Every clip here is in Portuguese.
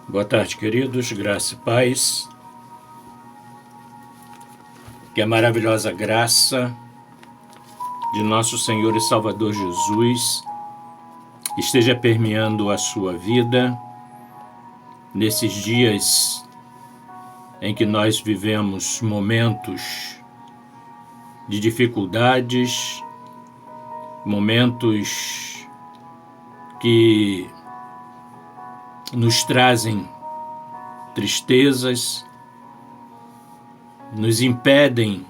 Boa tarde, queridos, graça e paz. Que a maravilhosa graça de nosso Senhor e Salvador Jesus esteja permeando a sua vida nesses dias em que nós vivemos momentos de dificuldades, momentos que nos trazem tristezas, nos impedem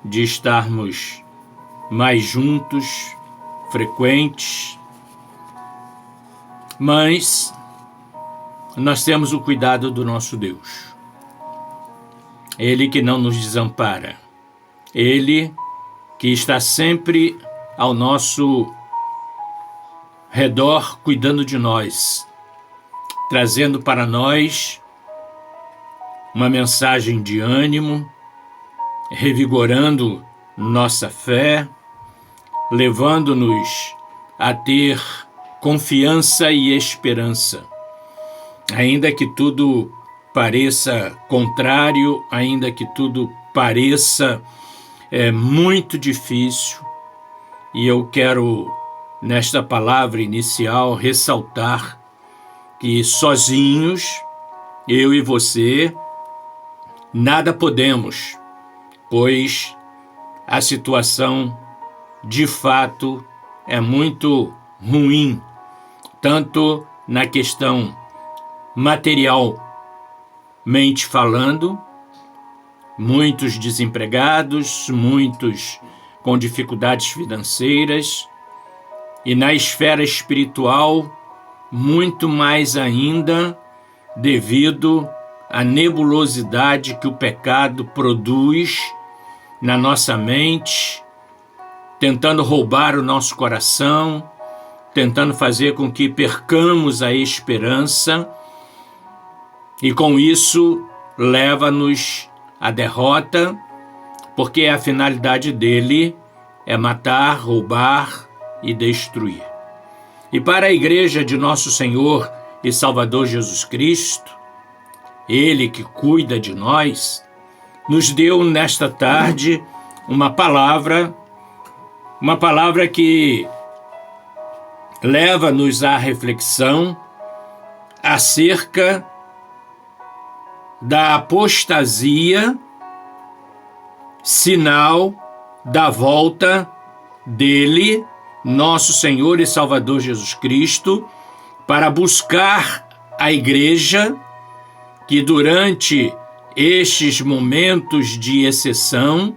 de estarmos mais juntos, frequentes, mas nós temos o cuidado do nosso Deus. Ele que não nos desampara, Ele que está sempre ao nosso redor, cuidando de nós, trazendo para nós uma mensagem de ânimo, revigorando nossa fé, levando-nos a ter confiança e esperança. Ainda que tudo pareça contrário, ainda que tudo pareça muito difícil, e eu quero, nesta palavra inicial, ressaltar que sozinhos, eu e você, nada podemos, pois a situação, de fato, é muito ruim, tanto na questão materialmente falando, muitos desempregados, muitos com dificuldades financeiras, e na esfera espiritual, muito mais ainda, devido à nebulosidade que o pecado produz na nossa mente, tentando roubar o nosso coração, tentando fazer com que percamos a esperança, e com isso leva-nos à derrota, porque a finalidade dele é matar, roubar e destruir. E para a igreja de nosso Senhor e Salvador Jesus Cristo, Ele que cuida de nós, nos deu nesta tarde uma palavra que leva-nos à reflexão acerca da apostasia, sinal da volta dele, nosso Senhor e Salvador Jesus Cristo, para buscar a igreja que durante estes momentos de exceção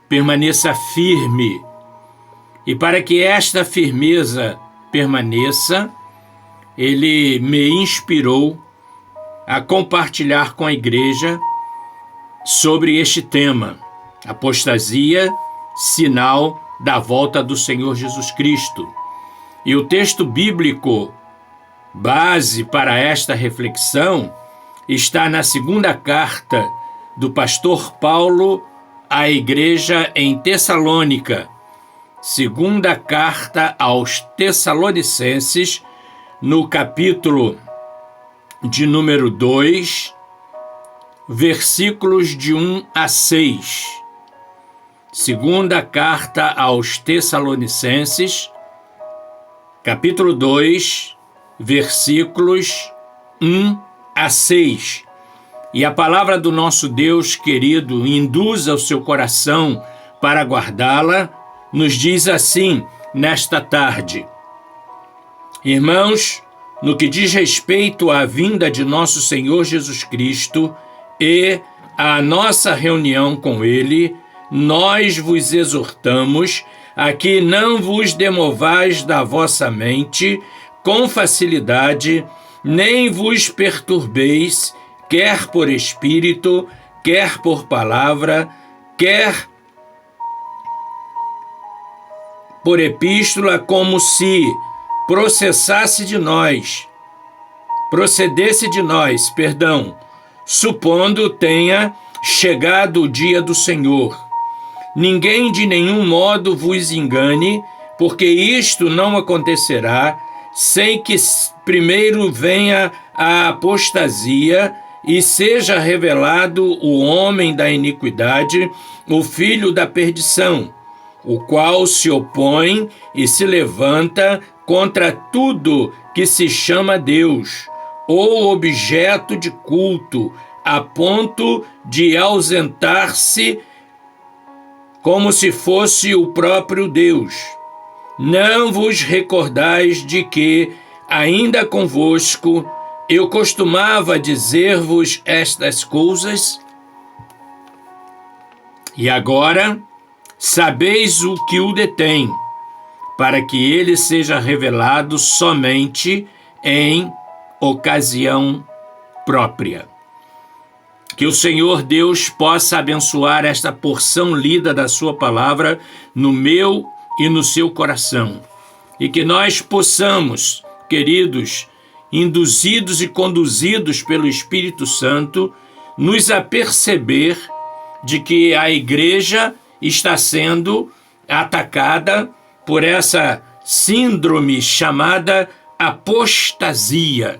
permaneça firme. E para que esta firmeza permaneça, ele me inspirou a compartilhar com a igreja sobre este tema, apostasia, sinal da volta do Senhor Jesus Cristo. E o texto bíblico base para esta reflexão está na segunda carta do pastor Paulo à igreja em Tessalônica, segunda carta aos Tessalonicenses, no capítulo de número 2, versículos de 1 a 6. Segunda carta aos Tessalonicenses, capítulo 2, versículos 1 a 6. E a palavra do nosso Deus querido induza o seu coração para guardá-la, nos diz assim nesta tarde: Irmãos, no que diz respeito à vinda de nosso Senhor Jesus Cristo e à nossa reunião com Ele, nós vos exortamos a que não vos demovais da vossa mente com facilidade, nem vos perturbeis, quer por espírito, quer por palavra, quer por epístola, como se procedesse de nós, supondo tenha chegado o dia do Senhor. Ninguém de nenhum modo vos engane, porque isto não acontecerá sem que primeiro venha a apostasia e seja revelado o homem da iniquidade, o filho da perdição, o qual se opõe e se levanta contra tudo que se chama Deus, ou objeto de culto, a ponto de ausentar-se como se fosse o próprio Deus. Não vos recordais de que, ainda convosco, eu costumava dizer-vos estas coisas? E agora sabeis o que o detém, para que ele seja revelado somente em ocasião própria. Que o Senhor Deus possa abençoar esta porção lida da sua palavra no meu e no seu coração. E que nós possamos, queridos, induzidos e conduzidos pelo Espírito Santo, nos aperceber de que a igreja está sendo atacada por essa síndrome chamada apostasia.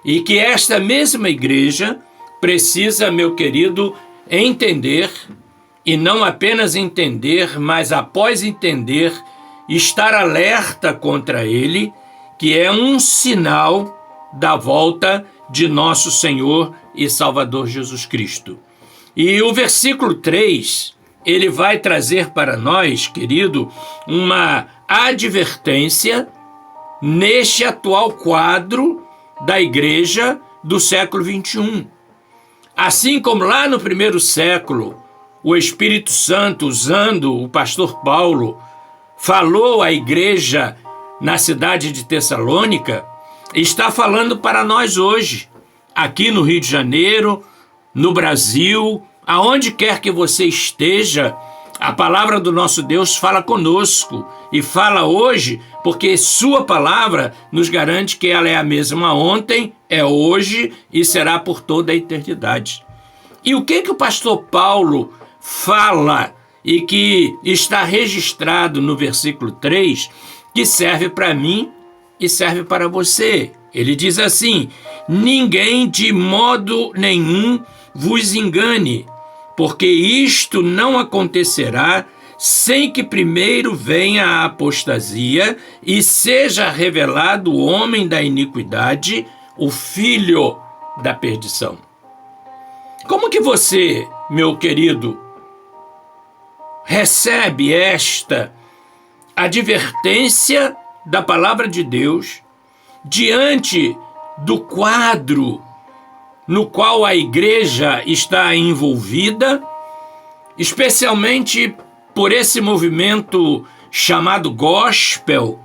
E que esta mesma igreja precisa, meu querido, entender, e não apenas entender, mas após entender, estar alerta contra ele, que é um sinal da volta de nosso Senhor e Salvador Jesus Cristo. E o versículo 3, ele vai trazer para nós, querido, uma advertência neste atual quadro da igreja do século 21. Assim como lá no primeiro século, o Espírito Santo, usando o pastor Paulo, falou à igreja na cidade de Tessalônica, está falando para nós hoje, aqui no Rio de Janeiro, no Brasil, aonde quer que você esteja, a palavra do nosso Deus fala conosco e fala hoje, porque sua palavra nos garante que ela é a mesma ontem, é hoje e será por toda a eternidade. E o que o pastor Paulo fala e que está registrado no versículo 3, que serve para mim e serve para você? Ele diz assim: ninguém de modo nenhum vos engane, porque isto não acontecerá sem que primeiro venha a apostasia e seja revelado o homem da iniquidade, o filho da perdição. Como que você, meu querido, recebe esta advertência da palavra de Deus diante do quadro no qual a igreja está envolvida, especialmente por esse movimento chamado gospel,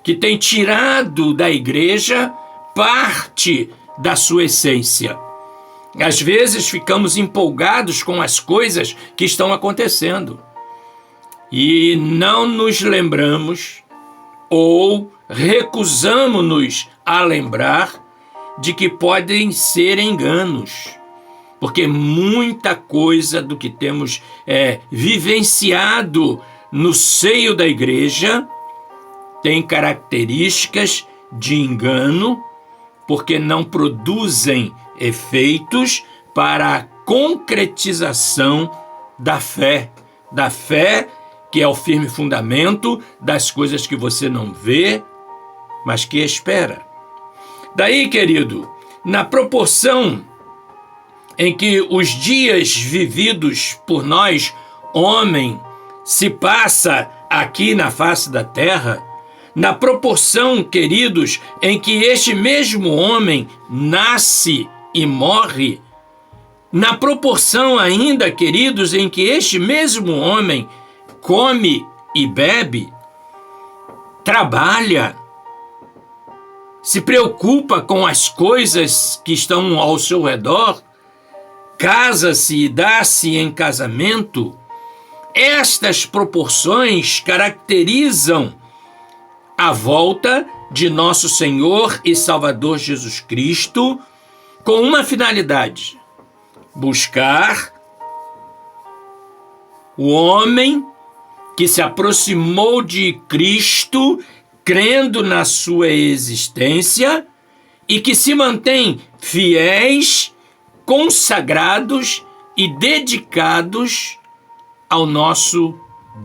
que tem tirado da igreja parte da sua essência? Às vezes ficamos empolgados com as coisas que estão acontecendo e não nos lembramos ou recusamos-nos a lembrar de que podem ser enganos, porque muita coisa do que temos vivenciado no seio da igreja tem características de engano, porque não produzem efeitos para a concretização da fé que é o firme fundamento das coisas que você não vê, mas que espera. Daí, querido, na proporção em que os dias vividos por nós, homem, se passa aqui na face da terra, na proporção, queridos, em que este mesmo homem nasce e morre, na proporção ainda, queridos, em que este mesmo homem come e bebe, trabalha, se preocupa com as coisas que estão ao seu redor, casa-se e dá-se em casamento, estas proporções caracterizam a volta de nosso Senhor e Salvador Jesus Cristo com uma finalidade: buscar o homem que se aproximou de Cristo, crendo na sua existência, e que se mantêm fiéis, consagrados e dedicados ao nosso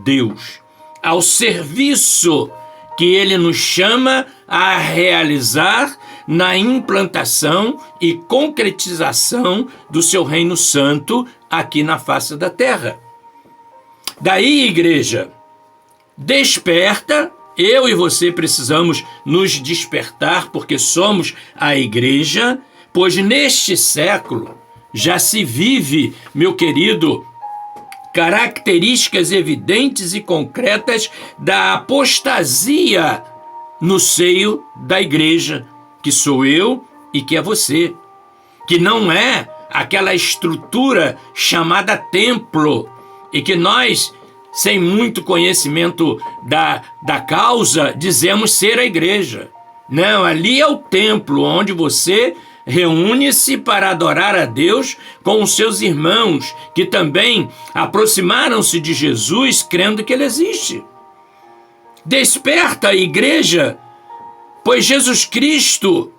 Deus, ao serviço que Ele nos chama a realizar na implantação e concretização do seu reino santo aqui na face da terra. Daí, igreja, desperta. Eu e você precisamos nos despertar, porque somos a igreja, pois neste século já se vive, meu querido, características evidentes e concretas da apostasia no seio da igreja, que sou eu e que é você, que não é aquela estrutura chamada templo e que nós, sem muito conhecimento da causa, dizemos ser a igreja. Não, ali é o templo onde você reúne-se para adorar a Deus com os seus irmãos, que também aproximaram-se de Jesus crendo que Ele existe. Desperta, igreja, pois Jesus Cristo,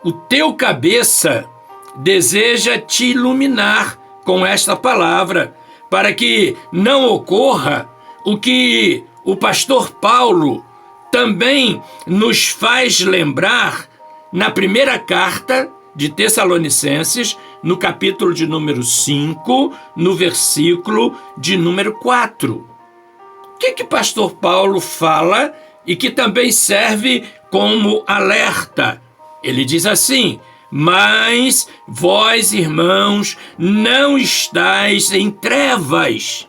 o teu cabeça, deseja te iluminar com esta palavra, para que não ocorra o que o pastor Paulo também nos faz lembrar na primeira carta de Tessalonicenses, no capítulo de número 5, no versículo de número 4. O que pastor Paulo fala e que também serve como alerta? Ele diz assim: mas vós, irmãos, não estáis em trevas.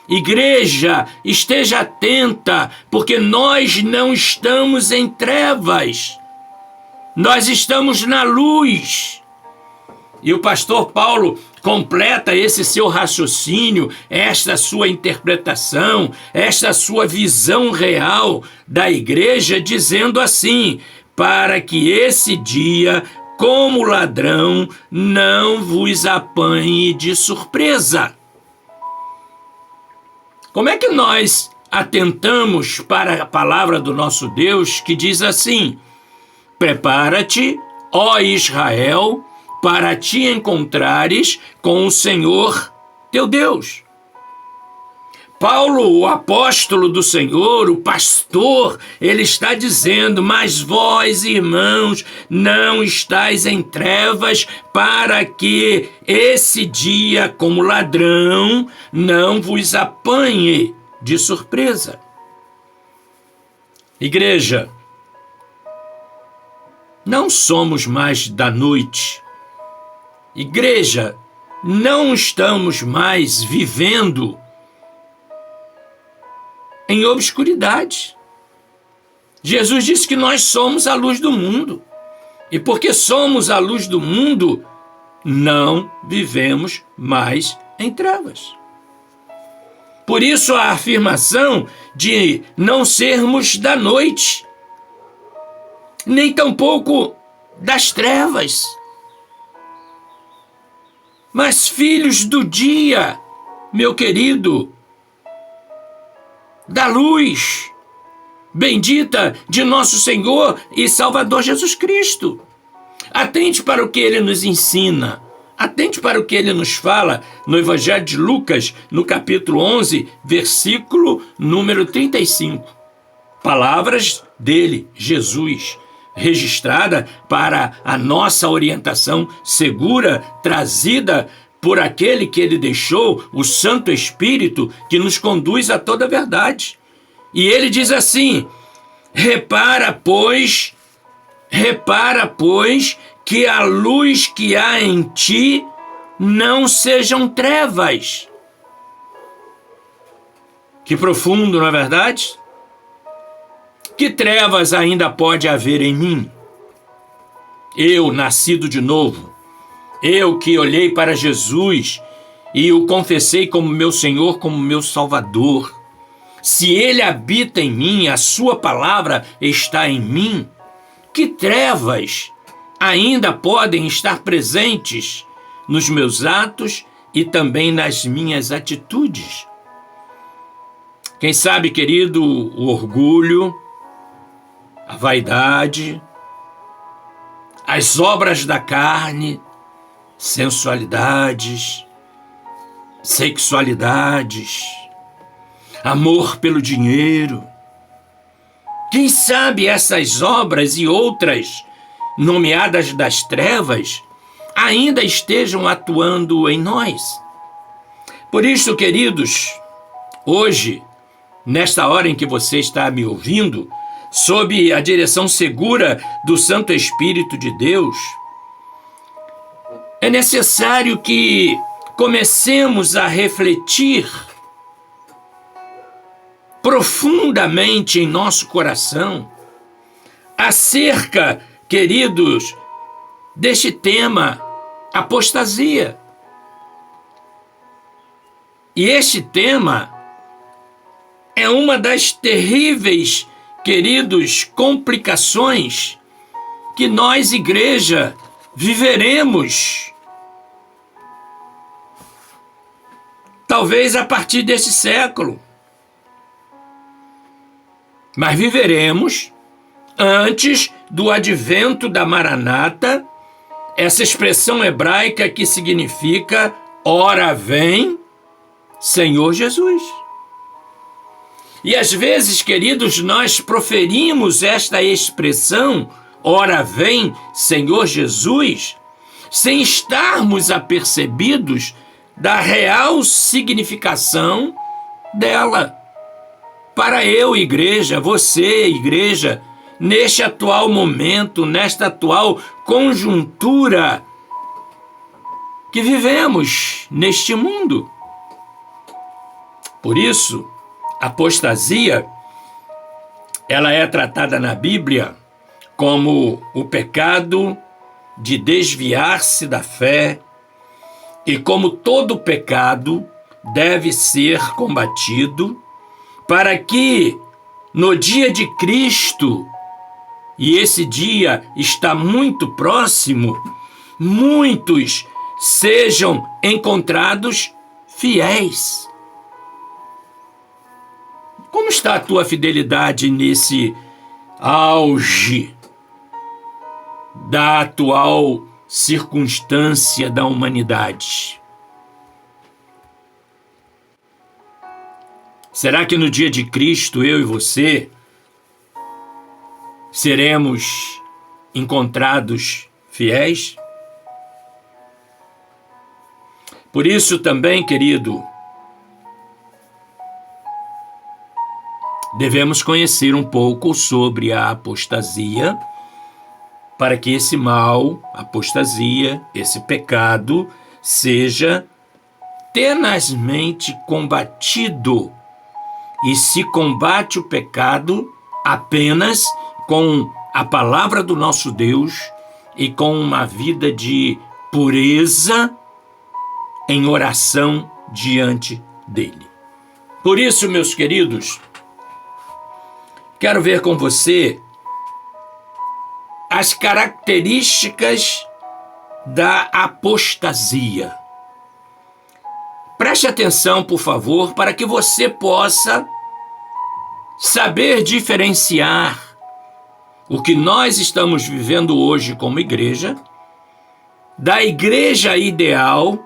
Igreja, esteja atenta, porque nós não estamos em trevas. Nós estamos na luz. E o pastor Paulo completa esse seu raciocínio, esta sua interpretação, esta sua visão real da igreja, dizendo assim: para que esse dia, como ladrão, não vos apanhe de surpresa. Como é que nós atentamos para a palavra do nosso Deus, que diz assim: prepara-te, ó Israel, para te encontrares com o Senhor teu Deus. Paulo, o apóstolo do Senhor, o pastor, ele está dizendo: mas vós, irmãos, não estáis em trevas, para que esse dia, como ladrão, não vos apanhe de surpresa. Igreja, não somos mais da noite. Igreja, não estamos mais vivendo em obscuridade. Jesus disse que nós somos a luz do mundo. E porque somos a luz do mundo, não vivemos mais em trevas. Por isso a afirmação de não sermos da noite, nem tampouco das trevas, mas filhos do dia, meu querido, da luz bendita de nosso Senhor e Salvador Jesus Cristo. Atente para o que Ele nos ensina, atente para o que Ele nos fala no Evangelho de Lucas, no capítulo 11, versículo número 35. Palavras dele, Jesus, registrada para a nossa orientação segura, trazida por aquele que Ele deixou, o Santo Espírito, que nos conduz a toda a verdade. E Ele diz assim: repara, pois, que a luz que há em ti não sejam trevas. Que profundo, não é verdade? Que trevas ainda pode haver em mim? Eu, nascido de novo, eu que olhei para Jesus e o confessei como meu Senhor, como meu Salvador. Se Ele habita em mim, a sua palavra está em mim, que trevas ainda podem estar presentes nos meus atos e também nas minhas atitudes? Quem sabe, querido, o orgulho, a vaidade, as obras da carne, sensualidades, sexualidades, amor pelo dinheiro. Quem sabe essas obras e outras, nomeadas das trevas, ainda estejam atuando em nós. Por isso, queridos, hoje, nesta hora em que você está me ouvindo, sob a direção segura do Santo Espírito de Deus, é necessário que comecemos a refletir profundamente em nosso coração acerca, queridos, deste tema, apostasia. E este tema é uma das terríveis, queridos, complicações que nós, igreja, viveremos. Talvez a partir desse século. Mas viveremos antes do advento da Maranata, essa expressão hebraica que significa ora vem, Senhor Jesus. E às vezes, queridos, nós proferimos esta expressão, ora vem, Senhor Jesus, sem estarmos apercebidos da real significação dela. Para eu, igreja, você, igreja, neste atual momento, nesta atual conjuntura que vivemos neste mundo. Por isso, apostasia, ela é tratada na Bíblia como o pecado de desviar-se da fé e como todo pecado deve ser combatido para que no dia de Cristo, e esse dia está muito próximo, muitos sejam encontrados fiéis. Como está a tua fidelidade nesse auge da atual circunstância da humanidade? Será que no dia de Cristo, eu e você, seremos encontrados fiéis? Por isso também, querido, devemos conhecer um pouco sobre a apostasia, para que esse mal, apostasia, esse pecado, seja tenazmente combatido. E se combate o pecado apenas com a palavra do nosso Deus e com uma vida de pureza em oração diante dele. Por isso, meus queridos, quero ver com você as características da apostasia. Preste atenção, por favor, para que você possa saber diferenciar o que nós estamos vivendo hoje como igreja, da igreja ideal,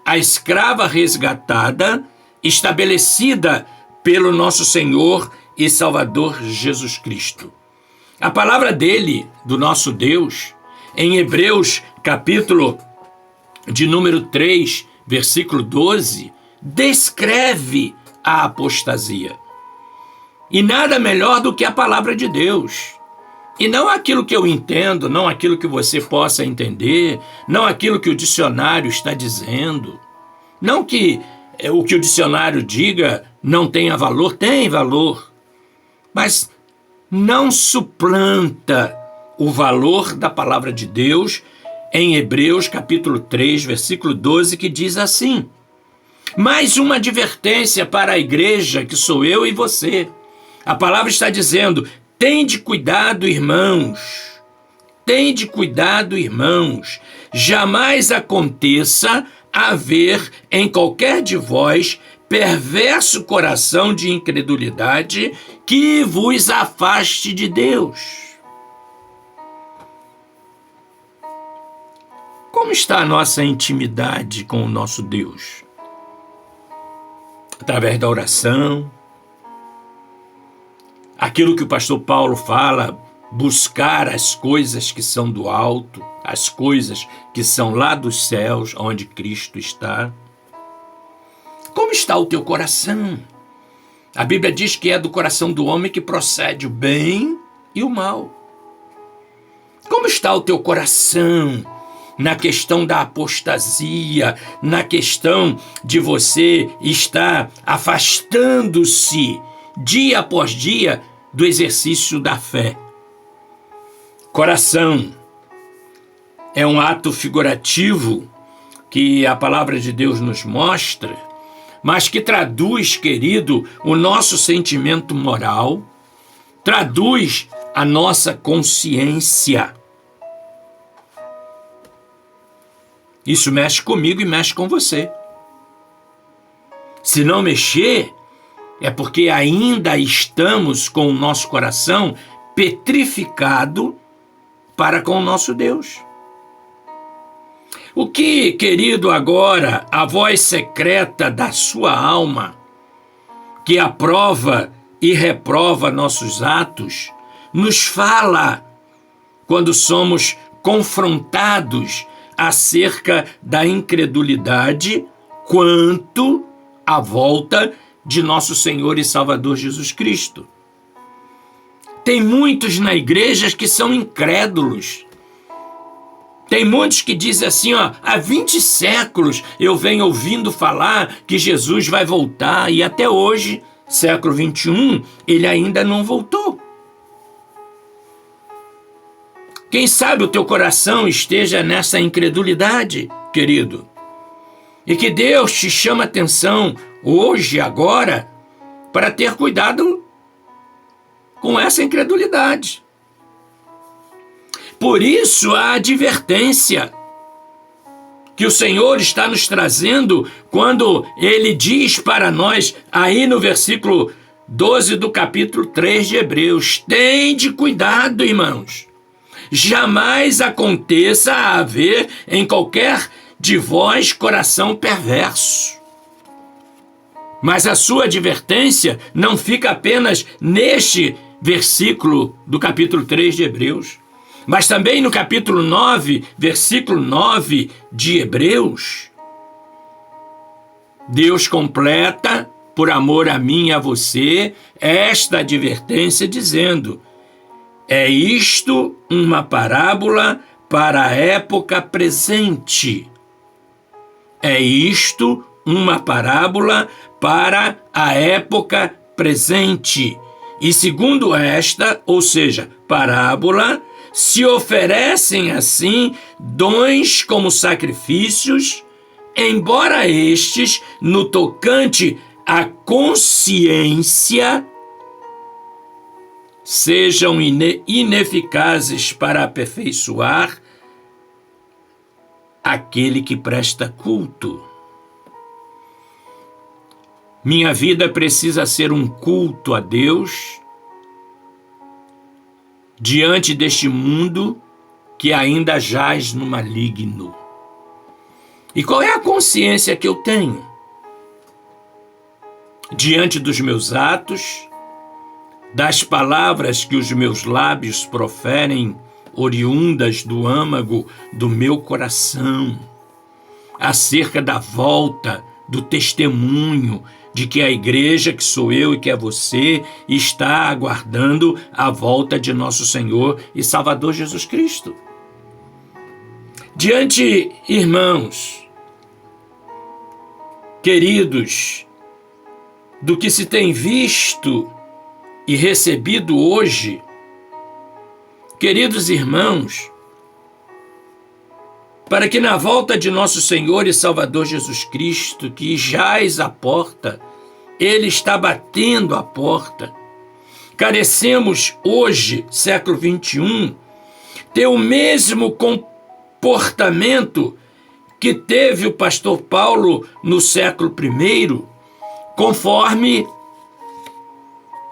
a escrava resgatada, estabelecida pelo nosso Senhor e Salvador Jesus Cristo. A palavra dele, do nosso Deus, em Hebreus, capítulo de número 3, versículo 12, descreve a apostasia. E nada melhor do que a palavra de Deus. E não aquilo que eu entendo, não aquilo que você possa entender, não aquilo que o dicionário está dizendo. Não que o que o dicionário diga não tenha valor, tem valor. Mas não suplanta o valor da palavra de Deus em Hebreus capítulo 3, versículo 12, que diz assim: mais uma advertência para a igreja, que sou eu e você. A palavra está dizendo: tende cuidado, irmãos. Tende cuidado, irmãos. Jamais aconteça haver em qualquer de vós perverso coração de incredulidade que vos afaste de Deus. Como está a nossa intimidade com o nosso Deus? Através da oração, aquilo que o pastor Paulo fala, buscar as coisas que são do alto, as coisas que são lá dos céus, onde Cristo está. Como está o teu coração? A Bíblia diz que é do coração do homem que procede o bem e o mal. Como está o teu coração na questão da apostasia, na questão de você estar afastando-se dia após dia do exercício da fé? Coração é um ato figurativo que a palavra de Deus nos mostra, mas que traduz, querido, o nosso sentimento moral, traduz a nossa consciência. Isso mexe comigo e mexe com você. Se não mexer, é porque ainda estamos com o nosso coração petrificado para com o nosso Deus. O que, querido, agora, a voz secreta da sua alma, que aprova e reprova nossos atos, nos fala quando somos confrontados acerca da incredulidade quanto à volta de nosso Senhor e Salvador Jesus Cristo. Tem muitos na igreja que são incrédulos. Tem muitos que dizem assim, há 20 séculos eu venho ouvindo falar que Jesus vai voltar e até hoje, século 21, ele ainda não voltou. Quem sabe o teu coração esteja nessa incredulidade, querido, e que Deus te chama a atenção hoje, agora, para ter cuidado com essa incredulidade. Por isso, a advertência que o Senhor está nos trazendo quando Ele diz para nós, aí no versículo 12 do capítulo 3 de Hebreus, tende cuidado, irmãos, jamais aconteça a haver em qualquer de vós coração perverso. Mas a sua advertência não fica apenas neste versículo do capítulo 3 de Hebreus, mas também no capítulo 9, versículo 9 de Hebreus. Deus completa, por amor a mim e a você, esta advertência dizendo: é isto uma parábola para a época presente. É isto uma parábola para a época presente. E segundo esta, ou seja, parábola, se oferecem assim dons como sacrifícios, embora estes, no tocante à consciência, sejam ineficazes para aperfeiçoar aquele que presta culto. Minha vida precisa ser um culto a Deus diante deste mundo que ainda jaz no maligno. E qual é a consciência que eu tenho? Diante dos meus atos, das palavras que os meus lábios proferem, oriundas do âmago do meu coração, acerca da volta, do testemunho de que a igreja, que sou eu e que é você, está aguardando a volta de nosso Senhor e Salvador Jesus Cristo. Diante, irmãos, queridos, do que se tem visto e recebido hoje, queridos irmãos, para que na volta de nosso Senhor e Salvador Jesus Cristo, que jaz à porta, Ele está batendo a porta, carecemos hoje, século 21, ter o mesmo comportamento que teve o pastor Paulo no século I, conforme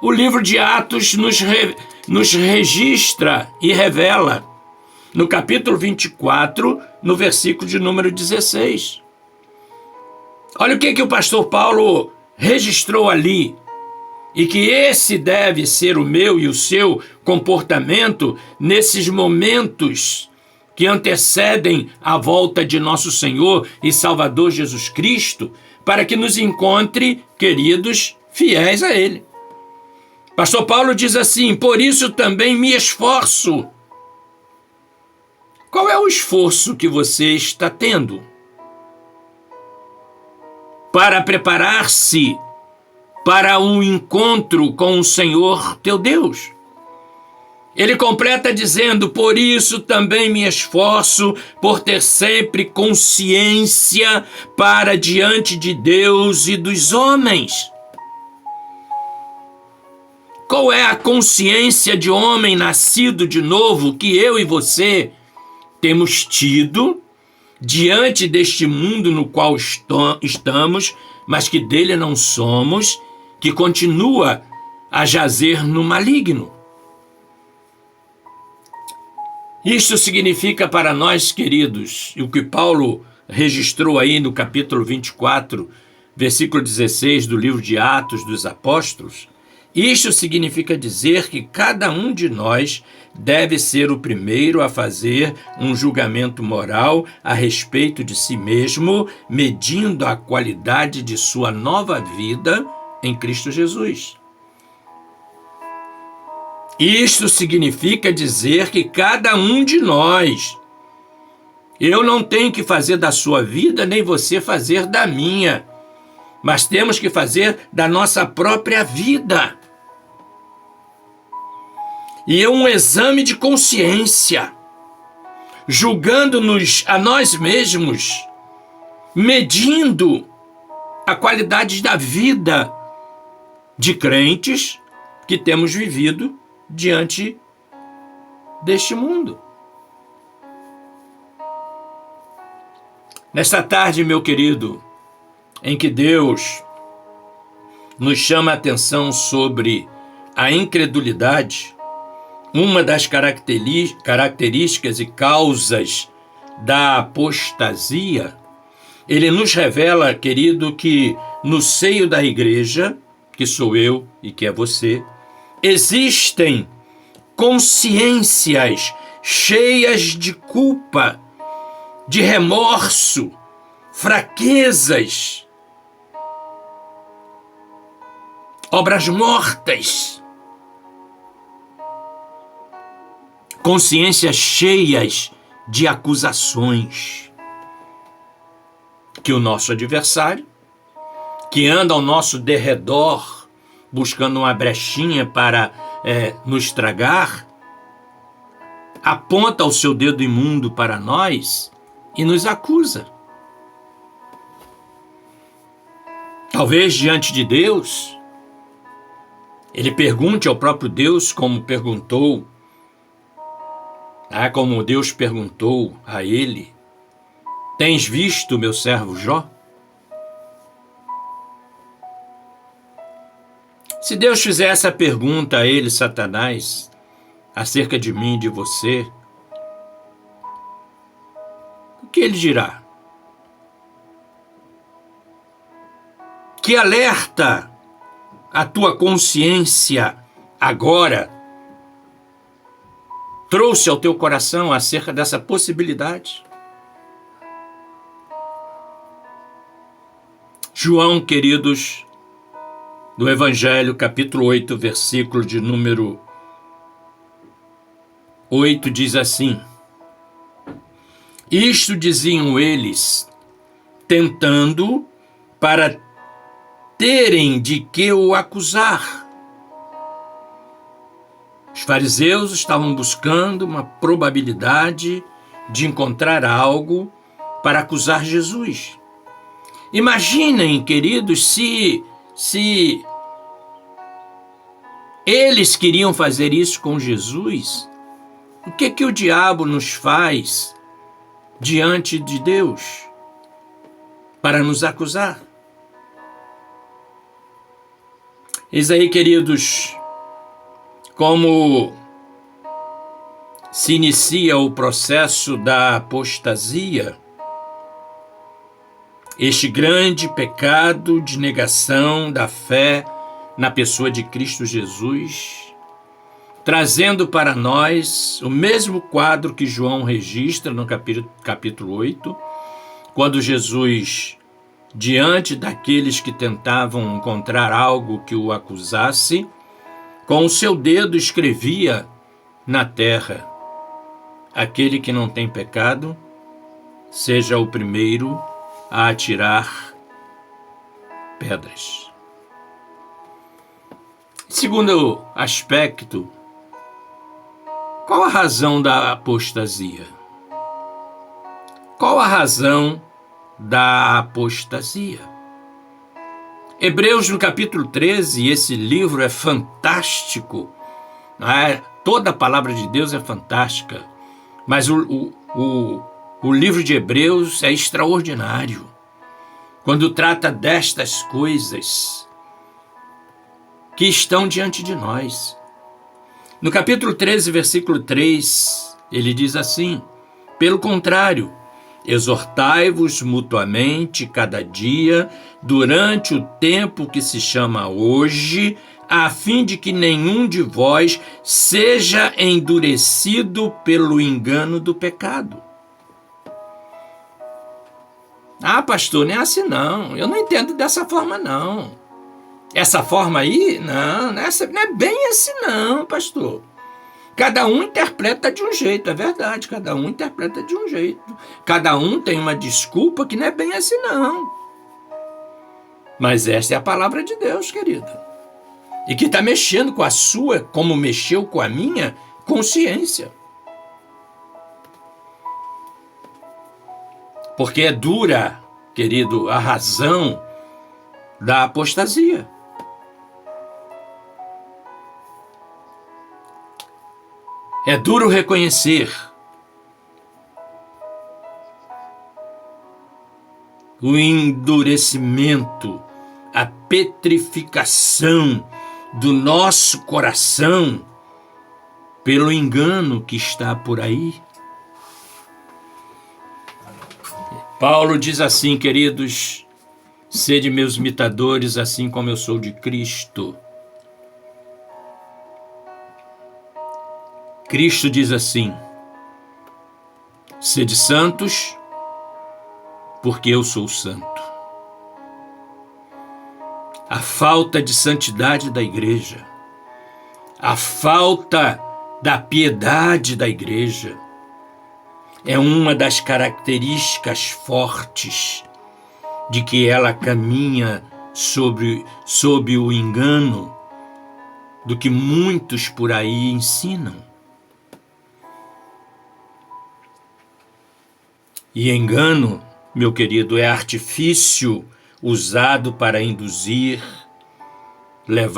o livro de Atos nos registra e revela. no capítulo 24, no versículo de número 16. Olha o que o pastor Paulo registrou ali, e que esse deve ser o meu e o seu comportamento nesses momentos que antecedem a volta de nosso Senhor e Salvador Jesus Cristo, para que nos encontre, queridos, fiéis a Ele. Pastor Paulo diz assim: por isso também me esforço. Qual é o esforço que você está tendo para preparar-se para um encontro com o Senhor teu Deus? Ele completa dizendo: por isso também me esforço por ter sempre consciência para diante de Deus e dos homens. Qual é a consciência de homem nascido de novo que eu e você temos tido diante deste mundo no qual estamos, mas que dele não somos, que continua a jazer no maligno? Isto significa para nós, queridos, e o que Paulo registrou aí no capítulo 24, versículo 16 do livro de Atos dos Apóstolos, isto significa dizer que cada um de nós deve ser o primeiro a fazer um julgamento moral a respeito de si mesmo, medindo a qualidade de sua nova vida em Cristo Jesus. Isto significa dizer que cada um de nós, eu não tenho que fazer da sua vida, nem você fazer da minha, mas temos que fazer da nossa própria vida. E é um exame de consciência, julgando-nos a nós mesmos, medindo a qualidade da vida de crentes que temos vivido diante deste mundo. Nesta tarde, meu querido, em que Deus nos chama a atenção sobre a incredulidade, uma das características e causas da apostasia, ele nos revela, querido, que no seio da igreja, que sou eu e que é você, existem consciências cheias de culpa, de remorso, fraquezas, obras mortas, consciências cheias de acusações, que o nosso adversário, que anda ao nosso derredor, buscando uma brechinha para nos tragar, aponta o seu dedo imundo para nós e nos acusa. Talvez diante de Deus, ele pergunte ao próprio Deus, como Deus perguntou a ele: tens visto meu servo Jó? Se Deus fizer essa pergunta a ele, Satanás, acerca de mim e de você, o que ele dirá? Que alerta a tua consciência agora trouxe ao teu coração acerca dessa possibilidade? João, queridos, do Evangelho, capítulo 8, versículo de número 8, diz assim: isto diziam eles, tentando para terem de que o acusar. Os fariseus estavam buscando uma probabilidade de encontrar algo para acusar Jesus. Imaginem, queridos, se eles queriam fazer isso com Jesus, o que o diabo nos faz diante de Deus para nos acusar? Eis aí, queridos, como se inicia o processo da apostasia, este grande pecado de negação da fé na pessoa de Cristo Jesus, trazendo para nós o mesmo quadro que João registra no capítulo 8, quando Jesus, diante daqueles que tentavam encontrar algo que o acusasse, com o seu dedo escrevia na terra: aquele que não tem pecado, seja o primeiro a atirar pedras. Segundo aspecto, qual a razão da apostasia? Qual a razão da apostasia? Hebreus, no capítulo 13, esse livro é fantástico, toda a palavra de Deus é fantástica, mas o livro de Hebreus é extraordinário, quando trata destas coisas que estão diante de nós. No capítulo 13, versículo 3, ele diz assim: pelo contrário, exortai-vos mutuamente cada dia, durante o tempo que se chama hoje, a fim de que nenhum de vós seja endurecido pelo engano do pecado. Ah, pastor, não é assim não. Eu não entendo dessa forma não. Essa forma aí, não é bem assim não, pastor. Cada um interpreta de um jeito, é verdade, cada um interpreta de um jeito. Cada um tem uma desculpa que não é bem assim não. Mas essa é a palavra de Deus, querida. E que está mexendo com a sua, como mexeu com a minha consciência. Porque é dura, querido, a razão da apostasia. É duro reconhecer o endurecimento, a petrificação do nosso coração pelo engano que está por aí. Paulo diz assim, queridos: sede meus imitadores, assim como eu sou de Cristo. Cristo diz assim: sede santos, porque eu sou santo. A falta de santidade da igreja, a falta da piedade da igreja, é uma das características fortes de que ela caminha sob o engano do que muitos por aí ensinam. E engano, meu querido, é artifício usado para induzir, levar